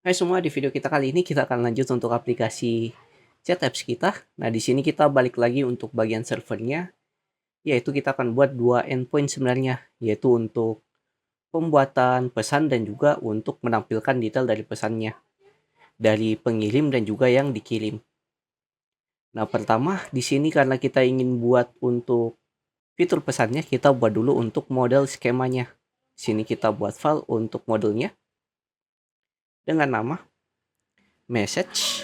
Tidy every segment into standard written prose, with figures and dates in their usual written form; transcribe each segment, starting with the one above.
Hai semua, di video kita kali ini kita akan lanjut untuk aplikasi chat apps kita. Nah, di sini kita balik lagi untuk bagian servernya, yaitu kita akan buat dua endpoint sebenarnya, yaitu untuk pembuatan pesan dan juga untuk menampilkan detail dari pesannya, dari pengirim dan juga yang dikirim. Nah, pertama di sini karena kita ingin buat untuk fitur pesannya, kita buat dulu untuk model skemanya. Di sini kita buat file untuk modelnya dengan nama message.ts.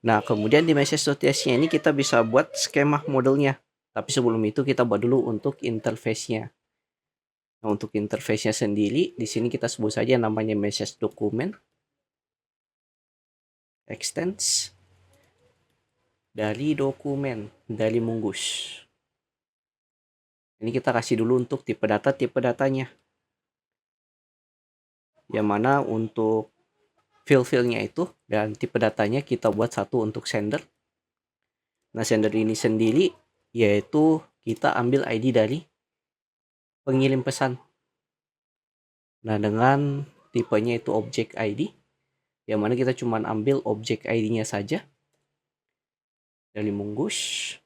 Nah, kemudian di message.ts-nya ini kita bisa buat skema modelnya. Tapi sebelum itu kita buat dulu untuk interface-nya. Nah, untuk interface-nya sendiri, di sini kita sebut saja namanya message document extends dari dokumen, dari Munggus. Ini kita kasih dulu untuk tipe datanya. Yang mana untuk field-fieldnya itu dan tipe datanya kita buat satu untuk sender. Nah, sender ini sendiri yaitu kita ambil ID dari pengirim pesan. Nah, dengan tipenya itu object ID, yang mana kita cuma ambil object ID-nya saja dari Munggus.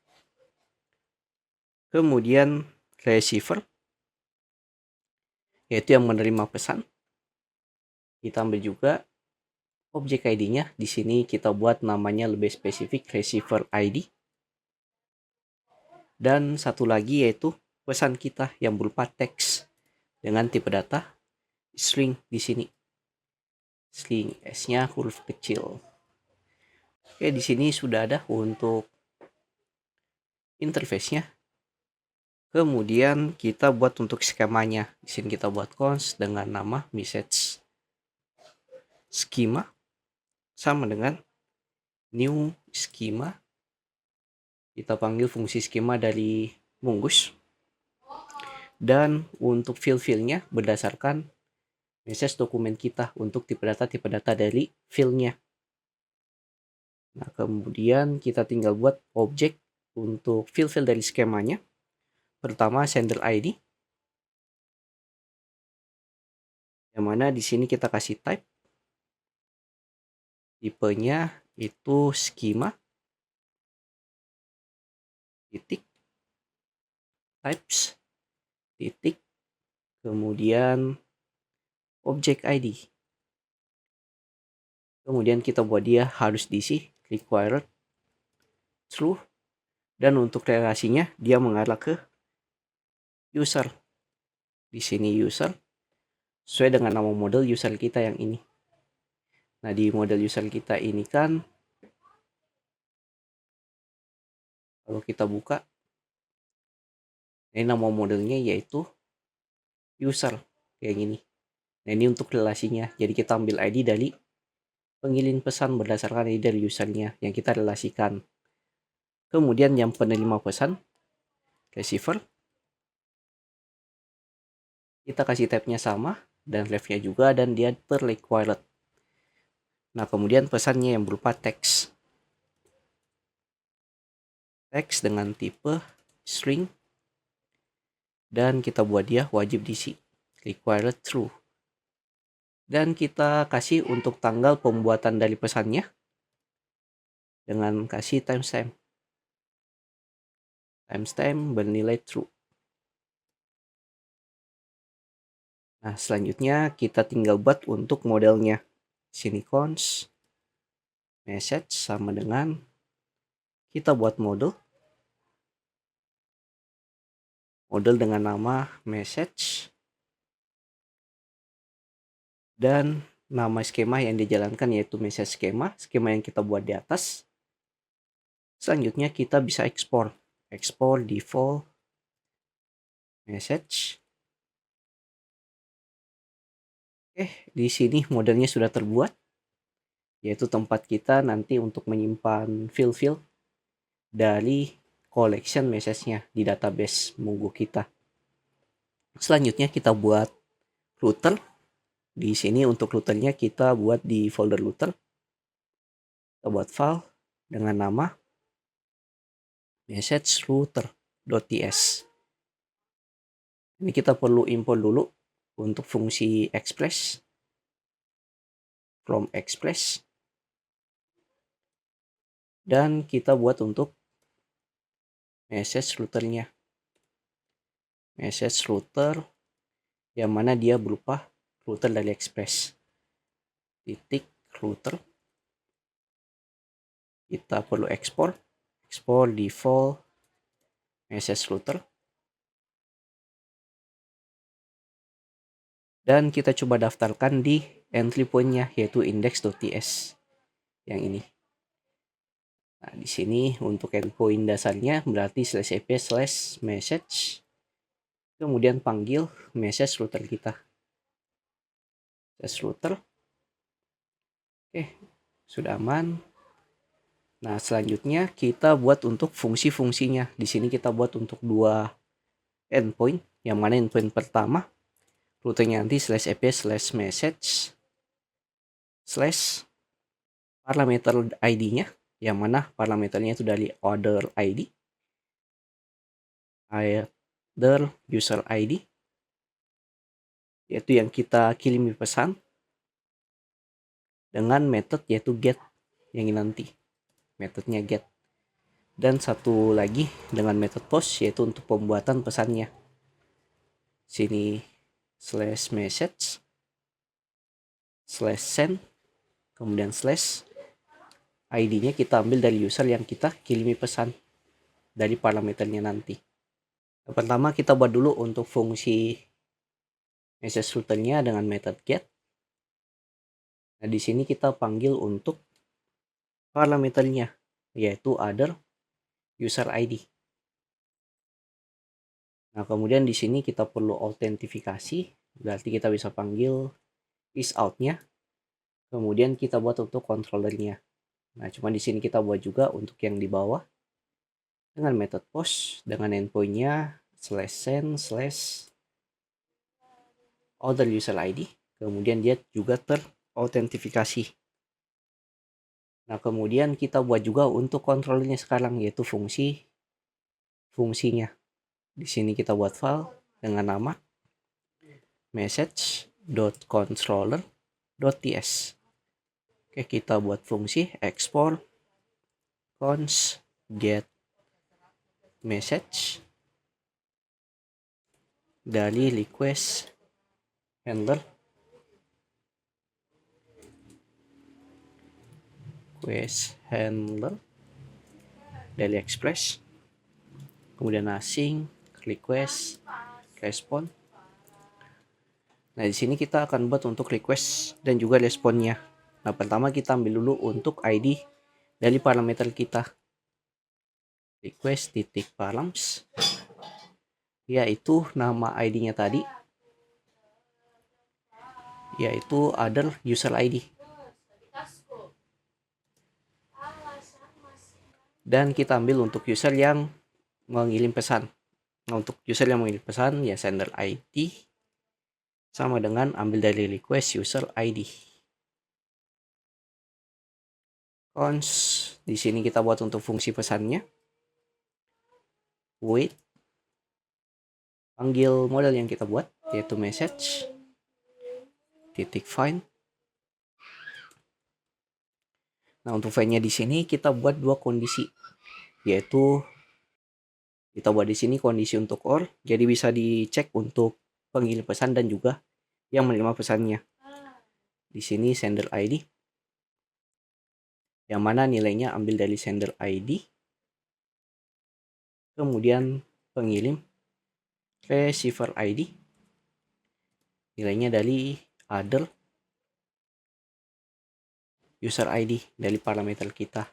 Kemudian receiver, yaitu yang menerima pesan. Kita ambil juga object ID-nya. Di sini kita buat namanya lebih spesifik receiver ID. Dan satu lagi yaitu pesan kita yang berupa teks dengan tipe data string di sini. String S-nya huruf kecil. Oke, di sini sudah ada untuk interface-nya. Kemudian kita buat untuk skemanya. Di sini kita buat const dengan nama message schema sama dengan new schema. Kita panggil fungsi schema dari Munggus. Dan untuk field-fieldnya berdasarkan message dokumen kita untuk tipe data dari field-nya. Nah, kemudian kita tinggal buat objek untuk field-field dari skemanya. Pertama sender ID. Yang mana di sini kita kasih type. Tipenya itu schema. Titik. Types. Titik. Kemudian object ID. Kemudian kita buat dia harus diisi required true. Dan untuk relasinya dia mengarah ke user. Di sini user sesuai dengan nama model user kita yang ini. Nah, di model user kita ini kan kalau kita buka, ini nama modelnya yaitu user kayak gini. Nah, ini untuk relasinya. Jadi kita ambil ID dari pengirim pesan berdasarkan ID dari usernya yang kita relasikan. Kemudian yang penerima pesan receiver, kita kasih tab-nya sama dan ref-nya juga dan dia required. Nah, kemudian pesannya yang berupa teks. Teks dengan tipe string. Dan kita buat dia wajib diisi. Required true. Dan kita kasih untuk tanggal pembuatan dari pesannya. Dengan kasih timestamp. Timestamp bernilai true. Nah, selanjutnya kita tinggal buat untuk modelnya. Sini const message sama dengan kita buat model dengan nama message dan nama skema yang dijalankan yaitu message skema yang kita buat di atas. Selanjutnya kita bisa ekspor default message. Di sini modelnya sudah terbuat, yaitu tempat kita nanti untuk menyimpan field dari collection message-nya di database Munggu kita. Selanjutnya kita buat router. Di sini untuk routernya kita buat di folder router. Kita buat file dengan nama message router.ts. Ini kita perlu import dulu untuk fungsi express. Chrome Express. Dan kita buat untuk message routernya. Message router yang mana dia berupa router dari Express. Titik router. Kita perlu export default message router. Dan kita coba daftarkan di entry point-nya, yaitu index.ts yang ini. Nah, di sini untuk endpoint dasarnya berarti /ep/message. Kemudian panggil message router kita. Message router. Oke, sudah aman. Nah, selanjutnya kita buat untuk fungsi-fungsinya. Di sini kita buat untuk 2 endpoint. Yang mana endpoint pertama rutenya nanti /ep/message parameter ID-nya, yang mana parameternya itu dari order ID, order user ID, yaitu yang kita kirimi pesan, dengan method yaitu get, yang ini nanti metodenya get. Dan satu lagi dengan method post, yaitu untuk pembuatan pesannya. Sini /message /send, kemudian ID-nya kita ambil dari user yang kita kirimi pesan dari parameternya nanti. Yang pertama kita buat dulu untuk fungsi message routernya dengan method get. Nah, di sini kita panggil untuk parameternya, yaitu other user ID. Nah, kemudian di sini kita perlu autentifikasi, berarti kita bisa panggil is out-nya. Kemudian kita buat untuk controllernya. Nah, cuma di sini kita buat juga untuk yang di bawah dengan method post dengan endpoint-nya /send /order user ID. Kemudian dia juga terautentifikasi. Nah, kemudian kita buat juga untuk controllernya sekarang, yaitu fungsinya. Di sini kita buat file dengan nama message.controller.ts. Oke, kita buat fungsi export const get message dari request handler dari Express, kemudian async request respond. Nah, di sini kita akan buat untuk request dan juga responnya. Nah, pertama kita ambil dulu untuk ID dari parameter kita, request titik params, yaitu nama ID-nya tadi, yaitu other user ID. Dan kita ambil untuk user yang mengirim pesan. Nah, untuk user yang mengirim pesan ya sender ID sama dengan ambil dari request user ID. Const, di sini kita buat untuk fungsi pesannya. Wait, panggil model yang kita buat, yaitu message titik find. Nah, untuk find-nya di sini kita buat 2 kondisi, yaitu kita buat di sini kondisi untuk or, jadi bisa dicek untuk pengirim pesan dan juga yang menerima pesannya. Di sini sender ID, yang mana nilainya ambil dari sender ID. Kemudian pengirim receiver ID, nilainya dari other user ID dari parameter kita.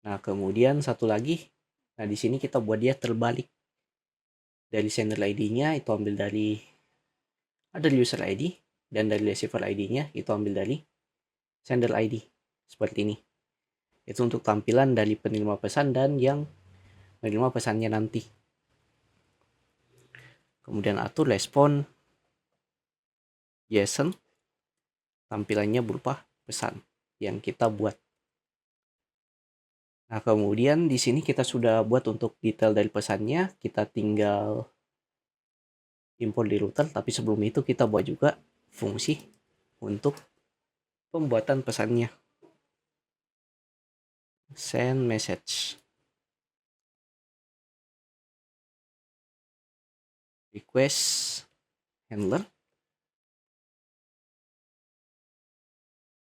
Nah, kemudian satu lagi, nah di sini kita buat dia terbalik. Dari sender ID-nya itu ambil dari other user ID, dan dari receiver ID-nya itu ambil dari sender ID. Seperti ini. Itu untuk tampilan dari penerima pesan dan yang menerima pesannya nanti. Kemudian atur respon JSON, tampilannya berupa pesan yang kita buat. Nah, kemudian di sini kita sudah buat untuk detail dari pesannya, kita tinggal import di router, tapi sebelum itu kita buat juga fungsi untuk pembuatan pesannya. Send message. Request handler.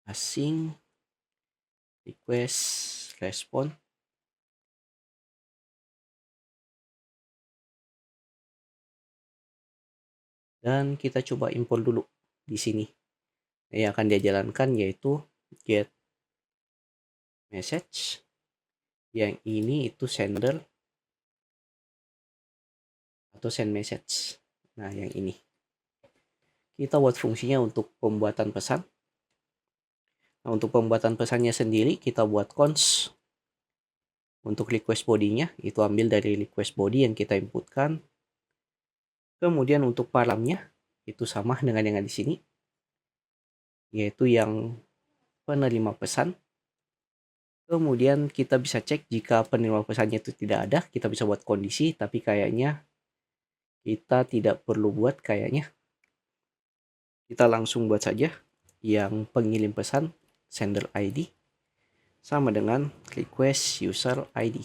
Async. Request respond. Dan kita coba import dulu di sini. Yang akan dia jalankan yaitu get message. Yang ini itu sender atau send message. Nah, yang ini. Kita buat fungsinya untuk pembuatan pesan. Nah, untuk pembuatan pesannya sendiri kita buat cons. Untuk request body-nya itu ambil dari request body yang kita inputkan. Kemudian untuk paramnya itu sama dengan yang ada di sini, yaitu yang penerima pesan. Kemudian kita bisa cek jika penerima pesannya itu tidak ada, kita bisa buat kondisi, tapi kayaknya kita tidak perlu buat kayaknya. Kita langsung buat saja yang pengirim pesan sender ID sama dengan request user ID.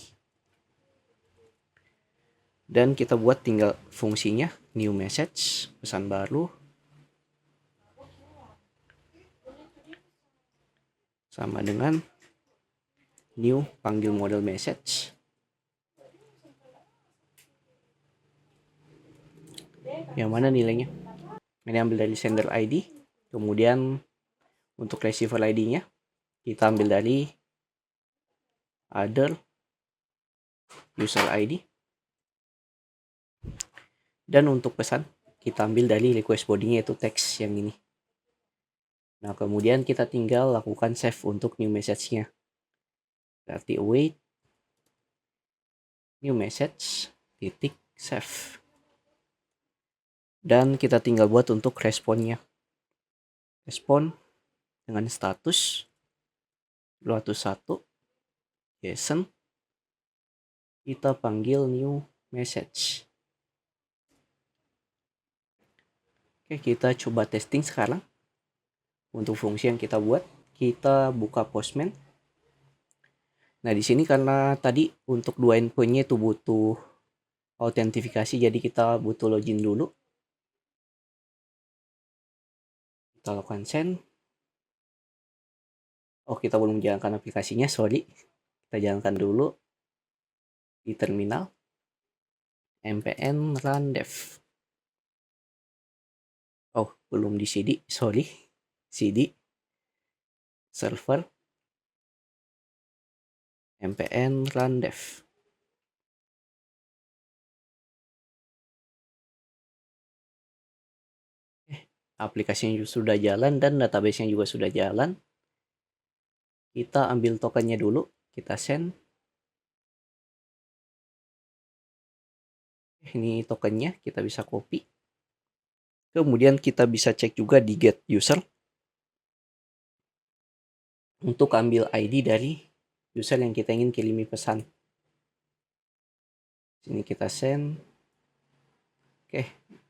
Dan kita buat tinggal fungsinya new message, pesan baru, sama dengan new panggil model message. Yang mana nilainya? Ini ambil dari sender ID. Kemudian untuk receiver ID-nya kita ambil dari other user ID. Dan untuk pesan kita ambil dari request body-nya yaitu teks yang ini. Nah, kemudian kita tinggal lakukan save untuk new message-nya. Berarti await new message titik save. Dan kita tinggal buat untuk responnya. Respon dengan status 201 JSON. Kita panggil new message. Oke, kita coba testing sekarang. Untuk fungsi yang kita buat, kita buka Postman. Nah, di sini karena tadi untuk dua endpoint-nya itu butuh autentifikasi, jadi kita butuh login dulu. Kita lakukan send. Oh, kita belum jalankan aplikasinya, sorry. Kita jalankan dulu di terminal. npm run dev. Oh, belum di cd, sorry. cd server npm run dev. Aplikasinya sudah jalan dan database-nya juga sudah jalan. Kita ambil tokennya dulu, kita send. Ini tokennya, kita bisa copy. Kemudian kita bisa cek juga di get user untuk ambil ID dari user yang kita ingin kirimi pesan. Sini kita send. Oke,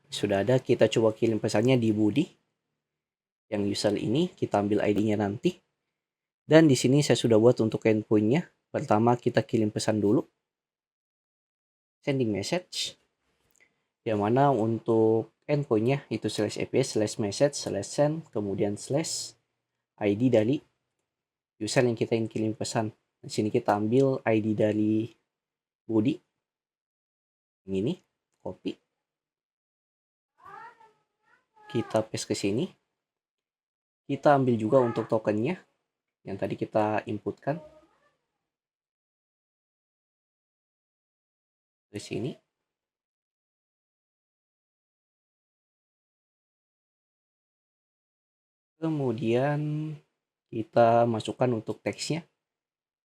sudah ada. Kita coba kirim pesannya di body. Yang user ini kita ambil ID-nya nanti. Dan di sini saya sudah buat untuk endpoint-nya. Pertama kita kirim pesan dulu. Sending message. Yang mana untuk endpoint-nya itu /aps/message/send kemudian /ID dari user yang kita ingin kirim pesan. Di sini kita ambil ID dari body. Ini copy. Kita paste ke sini. Kita ambil juga untuk tokennya yang tadi kita inputkan. Di sini. Kemudian kita masukkan untuk teksnya.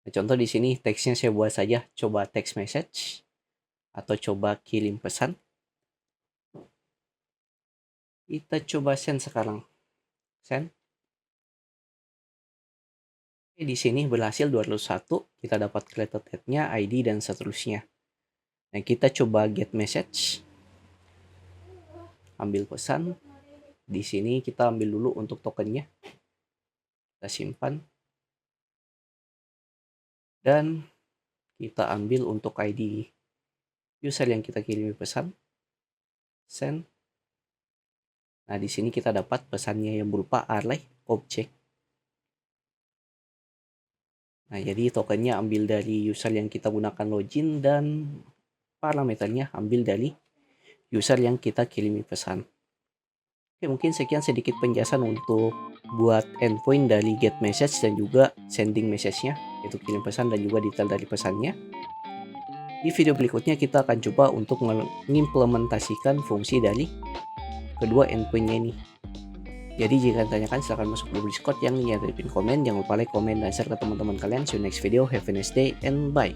Nah, contoh di sini teksnya saya buat saja coba text message atau coba kirim pesan. Kita coba send sekarang. Send. Di sini berhasil 201, kita dapat created ad-nya, ID dan seterusnya. Nah, kita coba get message. Ambil pesan. Di sini kita ambil dulu untuk tokennya. Kita simpan. Dan kita ambil untuk ID user yang kita kirimi pesan. Send. Nah, di sini kita dapat pesannya yang berupa array object. Nah, jadi tokennya ambil dari user yang kita gunakan login dan parameternya ambil dari user yang kita kirimi pesan. Oke, mungkin sekian sedikit penjelasan untuk buat endpoint dari get message dan juga sending message-nya, yaitu kirim pesan dan juga detail dari pesannya. Di video berikutnya kita akan coba untuk mengimplementasikan fungsi dari kedua endpoint-nya ini. Jadi jika ditanyakan silahkan masuk ke Discord yang linknya ada di pin komen. Jangan lupa like, komen, dan share ke teman-teman kalian. See you next video. Have a nice day and bye.